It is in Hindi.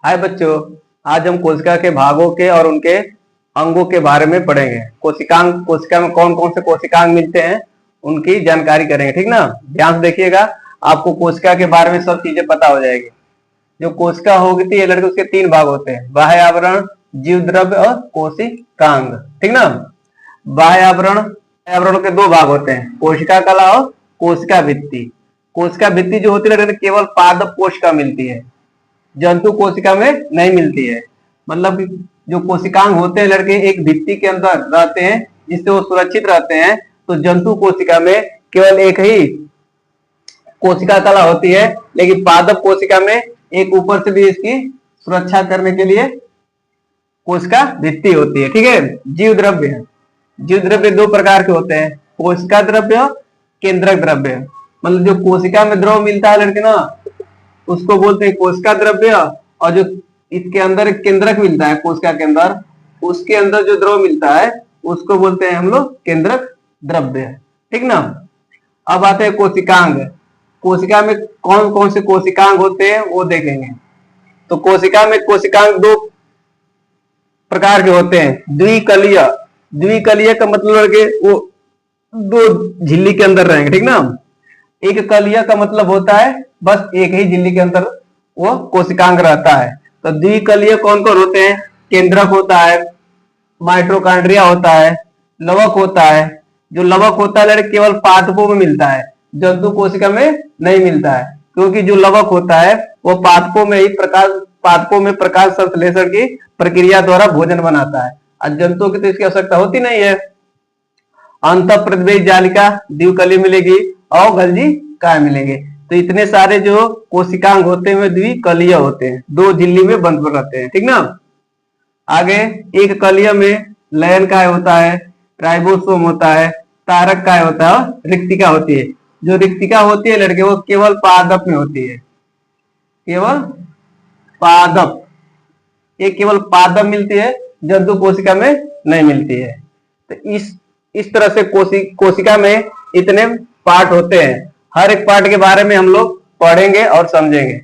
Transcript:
हाय बच्चों, आज हम कोशिका के भागों के और उनके अंगों के बारे में पढ़ेंगे। कोशिका में कौन कौन से कोशिकांग मिलते हैं उनकी जानकारी करेंगे, ठीक ना। ध्यान से देखिएगा, आपको कोशिका के बारे में सब चीजें पता हो जाएगी। जो कोशिका होती है लड़के, उसके 3 भाग होते हैं, बाह्य आवरण, जीव द्रव्य और कोशिकांग, ठीक ना। बाह्य आवरण के 2 भाग होते हैं, कोशिका कला और कोशिका भित्ति। कोशिका भित्ति जो होती है केवल पादप कोशिका मिलती है, जंतु कोशिका में नहीं मिलती है। मतलब जो कोशिकांग होते हैं लड़के एक भित्ति के अंदर रहते हैं जिससे वो सुरक्षित रहते हैं। तो जंतु कोशिका में केवल एक ही कोशिका कला होती है, लेकिन पादप कोशिका में एक ऊपर से भी इसकी सुरक्षा करने के लिए कोशिका भित्ति होती है, ठीक है। जीव द्रव्य 2 प्रकार के होते हैं, कोशिका द्रव्य और केंद्रक द्रव्य। मतलब जो कोशिका में द्रव मिलता है लड़के ना, उसको बोलते हैं कोशिका द्रव्य, और जो इसके अंदर एक केंद्रक मिलता है कोशिका के अंदर, उसके अंदर जो द्रव मिलता है उसको बोलते हैं हम लोग केंद्रक द्रव्य, ठीक ना। अब आते हैं कोशिकांग। कोशिका में कौन कौन से कोशिकांग होते हैं वो देखेंगे। तो कोशिका में कोशिकांग 2 प्रकार के होते हैं, द्विकलीय का मतलब लड़के वो 2 झिल्ली के अंदर रहेंगे, ठीक ना। एक कलीय का मतलब होता है बस एक ही झिल्ली के अंदर वो कोशिकांग रहता है। तो द्विकलीय कौन कौन होते हैं, केंद्रक होता है, माइटोकॉन्ड्रिया होता है, लवक होता है। जो लवक होता है लड़के केवल पादपों में मिलता है, जंतु कोशिका में नहीं मिलता है, क्योंकि जो लवक होता है वो पादपों में प्रकाश संश्लेषण की प्रक्रिया द्वारा भोजन बनाता है, और जंतुओं की तो इसकी आवश्यकता होती नहीं है। अंतः प्रतिवेदी जालिका द्विकलीय मिलेगी और गल्जी काय मिलेंगे। तो इतने सारे जो कोशिकांग होते हैं द्विकलीय होते हैं, 2 झिल्ली में बंद रहते हैं, ठीक ना। आगे एक कलीय में लयन काय होता है, राइबोसोम होता है, तारक काय होता है और रिक्तिका होती है। जो रिक्तिका होती है लड़के वो केवल पादप में होती है, केवल पादप, ये केवल पादप मिलती है, जंतु कोशिका में नहीं मिलती है। तो इस तरह से कोशिका में इतने पार्ट होते हैं। हर एक पार्ट के बारे में हम लोग पढ़ेंगे और समझेंगे।